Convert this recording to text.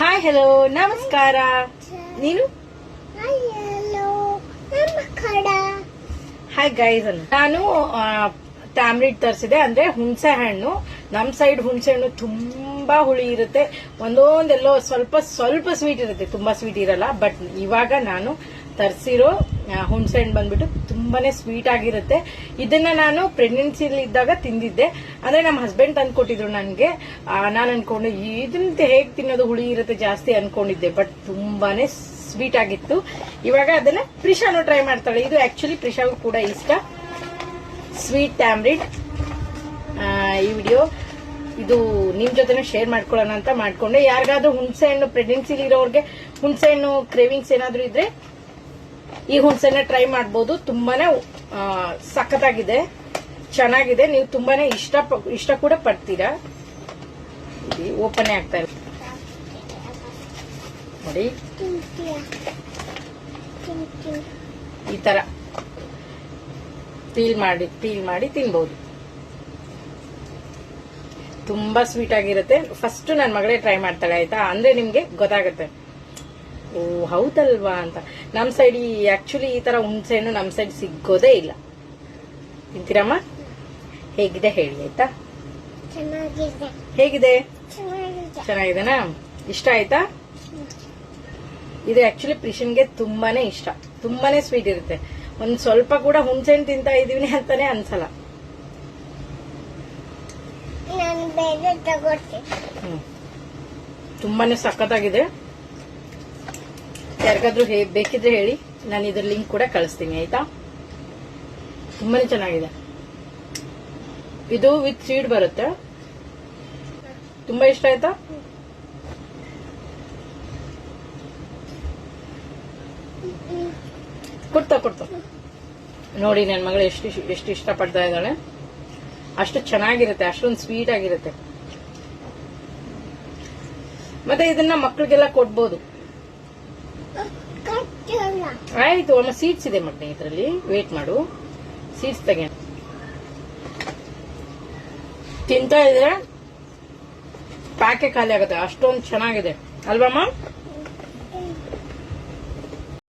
Hi hello ನಮಸ್ಕಾರ. ನೀನು hi guys. ನಾನು ಟ್ಯಾಮ್ರಿಡ್ ತರಿಸಿದೆ, ಅಂದ್ರೆ ಹುಣಸೆ ಹಣ್ಣು. ನಮ್ ಸೈಡ್ ಹುಣಸೆ ಹಣ್ಣು ತುಂಬಾ ಹುಳಿ ಇರುತ್ತೆ, ಒಂದೊಂದೆಲ್ಲೋ ಸ್ವಲ್ಪ ಸ್ವಲ್ಪ ಸ್ವೀಟ್ ಇರುತ್ತೆ, ತುಂಬಾ ಸ್ವೀಟ್ ಇರಲ್ಲ. ಬಟ್ ಇವಾಗ ನಾನು ತರಿಸಿರೋ ಹುಣಸೆ ಹಣ್ಣು ಬಂದ್ಬಿಟ್ಟು ತುಂಬಾನೇ ಸ್ವೀಟ್ ಆಗಿರುತ್ತೆ. ಇದನ್ನ ನಾನು ಪ್ರೆಗ್ನೆನ್ಸಿಲಿ ಇದ್ದಾಗ ತಿಂದಿದ್ದೆ, ಅಂದ್ರೆ ನಮ್ಮ ಹಸ್ಬೆಂಡ್ ತಂದು ಕೊಟ್ಟಿದ್ರು ನನ್ಗೆ. ನಾನು ಅನ್ಕೊಂಡು ಇದನ್ನ ಹೇಗ್ ತಿನ್ನೋದು, ಹುಳಿ ಇರುತ್ತೆ ಜಾಸ್ತಿ ಅನ್ಕೊಂಡಿದ್ದೆ, ಬಟ್ ತುಂಬಾನೇ ಸ್ವೀಟ್ ಆಗಿತ್ತು. ಇವಾಗ ಅದನ್ನ ಪ್ರಿಷಾನು ಟ್ರೈ ಮಾಡ್ತಾಳೆ. ಇದು ಆಕ್ಚುಲಿ ಪ್ರಿಷಾಗೂ ಕೂಡ ಇಷ್ಟ, ಸ್ವೀಟ್ ಟ್ಯಾಮ್ರಿಡ್. ಈ ವಿಡಿಯೋ ಇದು ನಿಮ್ ಜೊತೆನೆ ಶೇರ್ ಮಾಡ್ಕೊಳ್ಳೋಣ ಅಂತ ಮಾಡ್ಕೊಂಡೆ. ಯಾರಿಗಾದ್ರೂ ಹುಣಸೆ ಹಣ್ಣು ಪ್ರೆಗ್ನೆನ್ಸಿಲಿ ಇರೋರ್ಗೆ ಹುಣಸೆ ಹಣ್ಣು ಕ್ರೇವಿಂಗ್ಸ್ ಏನಾದ್ರೂ ಇದ್ರೆ ಈ ಹುಣಸೆನ ಟ್ರೈ ಮಾಡಬಹುದು. ತುಂಬಾನೇ ಸಖತ್ತಾಗಿದೆ, ಚೆನ್ನಾಗಿದೆ. ನೀವು ತುಂಬಾನೇ ಇಷ್ಟ ಕೂಡ ಪಡ್ತೀರಾ. ಓಪನ್ ಆಗ್ತಾ ಇದೆ ನೋಡಿ, ಈ ತರ ಪೀಲ್ ಮಾಡಿ ತಿನ್ಬಹುದು. ತುಂಬಾ ಸ್ವೀಟ್ ಆಗಿರುತ್ತೆ. ಫಸ್ಟ್ ನನ್ನ ಮಗಳೇ ಟ್ರೈ ಮಾಡ್ತಾಳೆ, ಆಯ್ತಾ? ಅಂದ್ರೆ ನಿಮ್ಗೆ ಗೊತ್ತಾಗುತ್ತೆ, ಓ ಹೌದಲ್ವಾ ಅಂತ. ನಮ್ ಸೈಡ್ ಆಕ್ಚುಲಿ ಈ ತರ ಹುಣಸೆ ಹಣ್ಣು ನಮ್ ಸೈಡ್ ಸಿಗೋದೇ ಇಲ್ಲ. ತಿಂತೀರಮ್ಮ? ಹೇಗಿದೆ ಹೇಳಿ, ಆಯ್ತಾ? ಹೇಗಿದೆ? ಚೆನ್ನಾಗಿದೆನಾ? ಇಷ್ಟ ಆಯ್ತಾ? ಇದು ಆಕ್ಚುಲಿ ಪ್ರಿಷನ್ಗೆ ತುಂಬಾನೇ ಇಷ್ಟ, ತುಂಬಾನೇ ಸ್ವೀಟ್ ಇರುತ್ತೆ. ಒಂದ್ ಸ್ವಲ್ಪ ಕೂಡ ಹುಣಸೆ ಹಣ್ಣು ತಿಂತಾ ಇದೀವಿ ಅಂತಾನೆ ಅನ್ಸಲ್ಲ. ತುಂಬಾನೇ ಸಖತ್ತಾಗಿದೆ. ಯಾರಿಗಾದ್ರೂ ಬೇಕಿದ್ರೆ ಹೇಳಿ, ನಾನು ಇದ್ರ ಲಿಂಕ್ ಕೂಡ ಕಳಿಸ್ತೀನಿ, ಆಯ್ತಾ? ತುಂಬಾನೇ ಚೆನ್ನಾಗಿದೆ. ಇದು ವಿತ್ ಸೀಡ್ ಬರುತ್ತೆ. ತುಂಬಾ ಇಷ್ಟ ಆಯ್ತಾ? ಕೊಡ್ತಾ ನೋಡಿ, ನನ್ನ ಮಗಳು ಎಷ್ಟು ಇಷ್ಟಪಡ್ತಾ ಇದ್ದಾಳೆ. ಅಷ್ಟು ಚೆನ್ನಾಗಿರುತ್ತೆ, ಅಷ್ಟೊಂದು ಸ್ವೀಟ್ ಆಗಿರುತ್ತೆ. ಮತ್ತೆ ಇದನ್ನ ಮಕ್ಕಳಿಗೆಲ್ಲ ಕೊಡ್ಬೋದು. ಆಯ್ತು ಅಮ್ಮ, ಸೀಡ್ಸ್ ಇದೆ ಮಗ್ನೆ ಇದರಲ್ಲಿ, ವೇಟ್ ಮಾಡು, ಸೀಡ್ಸ್ ತೆಗೆ. ತಿಂತಾ ಇದ್ರೆ ಪ್ಯಾಕೆ ಖಾಲಿ ಆಗುತ್ತೆ, ಅಷ್ಟೊಂದು ಚೆನ್ನಾಗಿದೆ ಅಲ್ವಮ್ಮ?